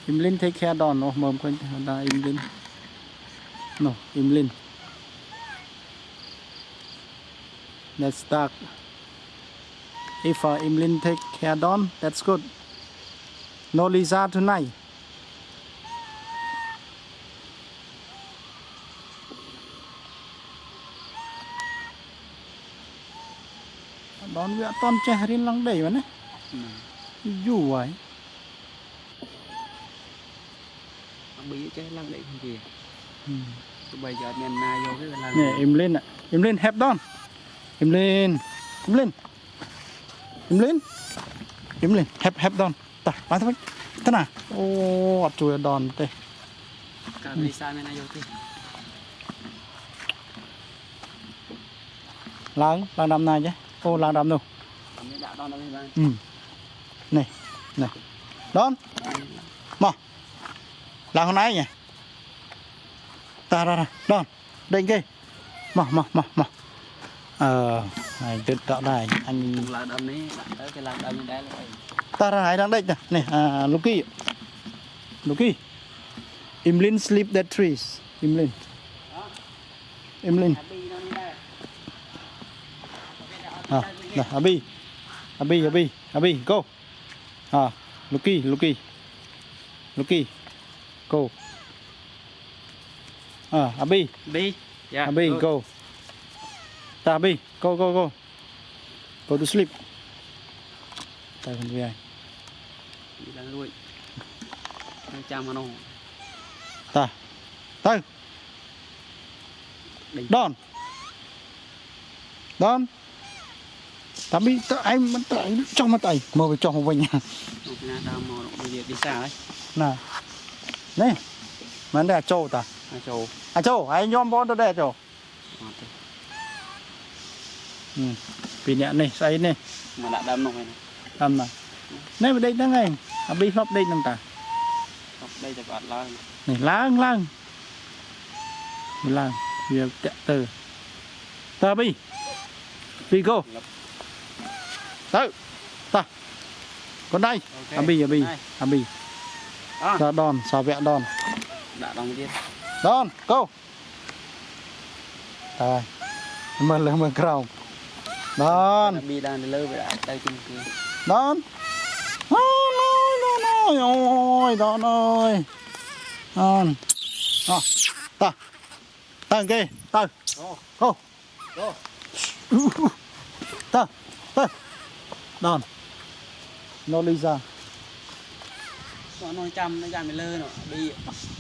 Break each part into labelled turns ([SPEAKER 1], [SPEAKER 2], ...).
[SPEAKER 1] Imlin take care Don. No, mom going to Imlin. No, Imlin. That's dark. If Imlin take care Don, that's good. No Lisa tonight. Don we ton che rin lang day man du vậy
[SPEAKER 2] bị che lăng đấy không kìa bây giờ miền Nam vô cái lăng
[SPEAKER 1] nè im lên hẹp Don im lên hẹp Don ta bán thế nào ô chui Don tê
[SPEAKER 2] cả đi xa miền Nam vô thế
[SPEAKER 1] lang đầm này chứ ô lang đầm đâu này Don mà lang hôm nay nhỉ ta ra Don định kia mà này tự tạo này anh
[SPEAKER 2] lang đầm này tới cái lang đầm này đấy
[SPEAKER 1] ta ra này đang định này Lucky Imlin sleep that trees Imlin Nah, Abi, go. Lucky, go. Abi,
[SPEAKER 2] yeah,
[SPEAKER 1] Abi, go. Ta Abi, go. Go to sleep. Ta không về.
[SPEAKER 2] Đi đang đuổi. Đang chăm mà nó.
[SPEAKER 1] Ta. Don. Tapi anh vẫn tại trong mà tay mơ về trong về nhà.
[SPEAKER 2] Đi xa đấy.
[SPEAKER 1] Nè. Này. Mà đây châu ta. Châu, anh nhóm bón tới đây châu. Vì nhẹ này, say này.
[SPEAKER 2] Mà đã đâm rồi này.
[SPEAKER 1] Đâm này. Này về đây đang ngày. Abi lóp đây nằm ta.
[SPEAKER 2] Lóp đây là bạn lang.
[SPEAKER 1] Này lang. Việc chạy từ. Ta Abi. Đi go. Tới. Ta. Còn đây. Abi. Ra Don, sao vẽ Don.
[SPEAKER 2] Đã đongទៀត.
[SPEAKER 1] Don, go. Đây. Mơ cầu. Don.
[SPEAKER 2] Abi đang lơ về đây trên kia.
[SPEAKER 1] Don. Ôi, Don ơi. Don. Ta. Ta kia, ta. Go. Ta. Don. Nó đi ra.
[SPEAKER 2] Nó chăm nó chăm lơ nó đi.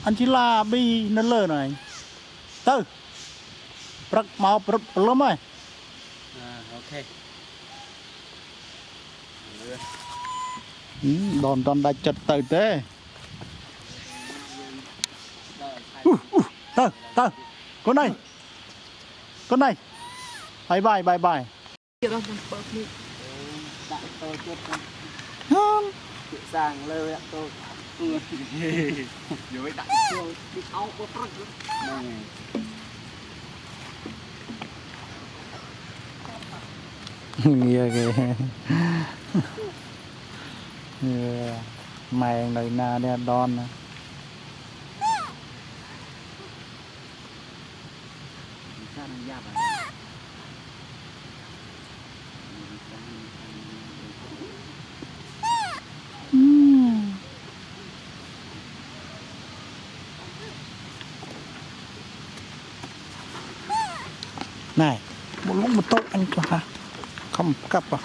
[SPEAKER 1] Anh chỉ là bi nó lơ này. Tư. Bật máu bật lắm ơi.
[SPEAKER 2] Ok.
[SPEAKER 1] Don đã chật từ thế. Tư. Con này. Bye.
[SPEAKER 2] Sang lơ tôi. Rồi đặt tôi đi áo có trắc.
[SPEAKER 1] Nghe kìa. Mày này na đe Don nè. Này, một lúc một tốt anh cho hả? Không cặp à?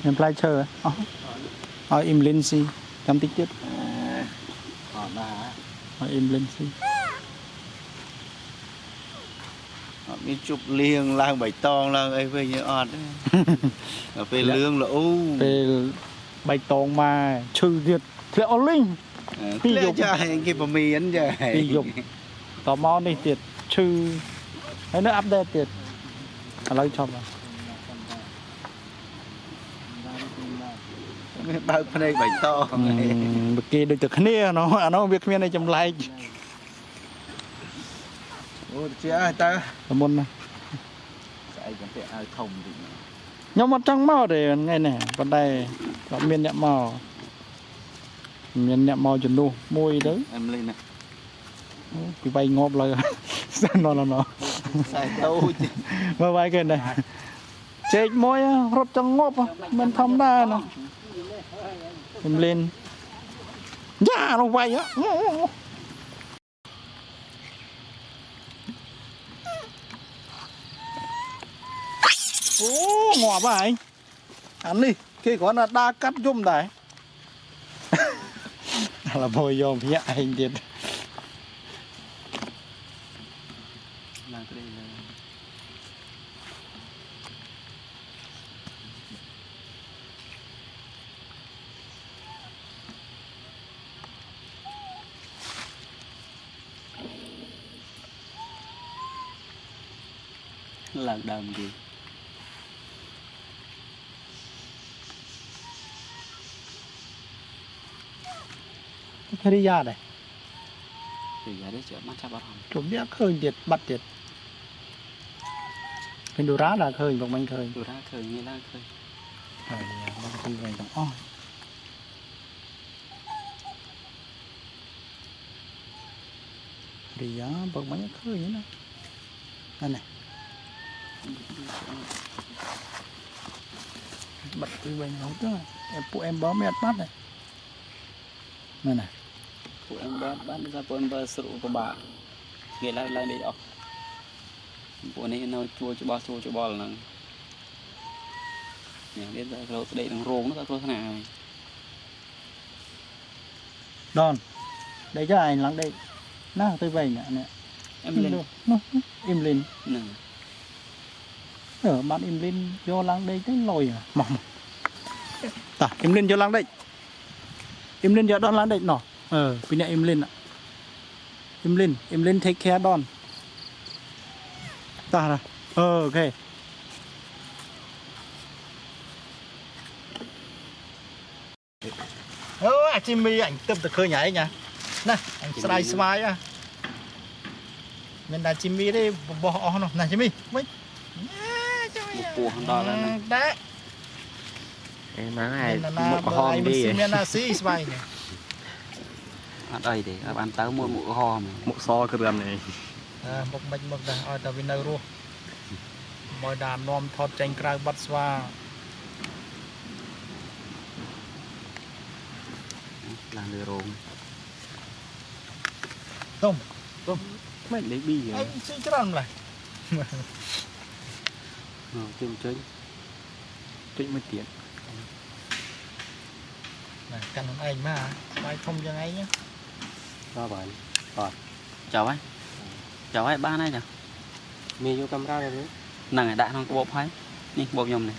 [SPEAKER 1] Em play chơi à? Im lên xí, chăm tích chết. Im lên xí.
[SPEAKER 3] Miếng chụp liêng lang bảy tong lang ấy về như ọt ở về lương là
[SPEAKER 1] về bảy tong mà trừ diệt lẹo linh
[SPEAKER 3] lẹ cho anh cái bánh mì ăn vậy
[SPEAKER 1] đi dục tò mò đi tiệt trừ ấy nó update tiệt lấy cho mà
[SPEAKER 3] bao phần này bảy to
[SPEAKER 1] bực kia được từ kia nó việc miền này chấm lại
[SPEAKER 3] ô chị ai ta
[SPEAKER 1] môn này
[SPEAKER 3] ai còn phải ai thông thì
[SPEAKER 1] nhóm một trăng màu để ngay nè còn đây có miền nhẹ màu chuẩn đủ môi đấy
[SPEAKER 3] em lên nè
[SPEAKER 1] cái bay ngộp là nó
[SPEAKER 3] xài đâu chứ
[SPEAKER 1] mà bay cái này chết môi rốt trăng ngộp mình thăm ra nó em lên giá nó bay á ô ngọt vậy ăn đi khi có là đa cắt zoom đấy là bồi dòm phía anhទៀត
[SPEAKER 2] ឡើងទៅលើ ឡើងដើមគេ
[SPEAKER 1] cái đi ra này
[SPEAKER 2] ពីយ៉ានេះចូលមកចាប់អារម្មណ៍
[SPEAKER 1] chụp biết khơi tiệt bắt tiệt cái đồ rá là khơi bằng mình khơi
[SPEAKER 2] ទូរ៉ាឃើញមានឡើងឃើញ
[SPEAKER 1] มันkhông về trong oi đi giá bằng mình khơi như này đây này bật cái bình không tức em phụ em bó mệt bắt này này này
[SPEAKER 2] ពួកអឹងបានថាពួកអឹងបើស្រុកពិបាកគេឡើងដេកអស់ពួកនេះនៅជួច្បល់ហ្នឹងនេះវាទៅរកស្ដេកនឹងរោងនោះក៏គ្រោះថ្នាក់ហើយ
[SPEAKER 1] đòn đây cho anh lắng đây nào tôi về nè nè
[SPEAKER 2] អឹមលិន
[SPEAKER 1] nó im lên
[SPEAKER 2] ហ្នឹង
[SPEAKER 1] ở bạn im lên vô lắng đây cái lồi à mỏng ta im lên vô lắng đây im lên vô đòn lắng đây nọ bây giờ im lên ạ im lên take care đòn ta rồi ok anh Jimmy ảnh tâm từ khơi nhảy nha nè anh slide smile á mình là Jimmy đây bỏ nó này Jimmy mấy
[SPEAKER 2] មកពោះដល់ហើយហ្នឹង
[SPEAKER 1] đấy
[SPEAKER 4] ឯម៉ាហើយ
[SPEAKER 1] là
[SPEAKER 4] មុខក្រហម
[SPEAKER 1] mình
[SPEAKER 4] ទេ
[SPEAKER 1] xem là xí smile này
[SPEAKER 2] អត់អីទេបានទៅមួយមុខក្រហម
[SPEAKER 4] មុខសក្រឿមនេះ
[SPEAKER 1] một mình một đàn ở tại vì nơi ruộng mọi đàn nom thọt tranh cài bắt xoa
[SPEAKER 2] ឡើងលើរោង
[SPEAKER 1] tôm
[SPEAKER 4] មិនលេប៊ី
[SPEAKER 1] anh suy cho rằng này
[SPEAKER 2] ជើងចេញ
[SPEAKER 4] តិចមួយទៀត
[SPEAKER 1] này căn thằng anh mà mai không cho ngay nhá
[SPEAKER 4] ដល់ហើយ
[SPEAKER 2] ចៅហើយបានហើយចា
[SPEAKER 4] មានយកកាមេរ៉ាទៅ
[SPEAKER 2] ហ្នឹងហើយដាក់ក្នុងកាបូបហើយនេះកាបូបខ្ញុំនេះ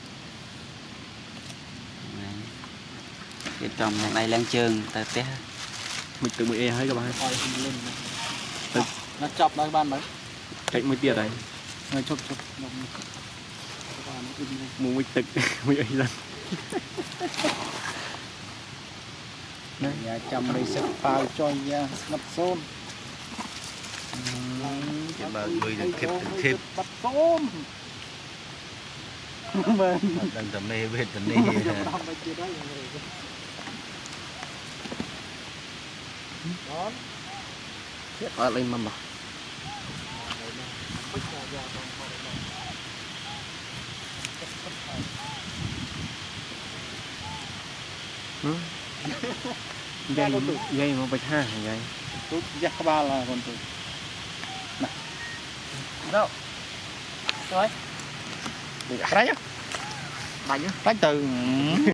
[SPEAKER 2] គេចំយ៉ាងដៃឡើងជើងទៅផ្ទះ
[SPEAKER 4] មិនទៅមួយអេហើយក៏បាន
[SPEAKER 1] rồi lên nó chọc đây ban mấy
[SPEAKER 4] តិចមួយទៀតហើយ
[SPEAKER 1] rồi chụp chụp
[SPEAKER 4] មួយទឹកមួយអីហ្នឹង
[SPEAKER 1] nhà chăm đây sẽ phao cho nhà ngập xôn
[SPEAKER 3] cái bà người được kịp
[SPEAKER 1] bắt xôn vâng
[SPEAKER 3] đang tầm mê về tầm mê
[SPEAKER 4] អត់លេងមកយាយមកបាច់ហាយាយ
[SPEAKER 1] tôi dắt ba là còn tôi này đâu rồi đấy á đánh từ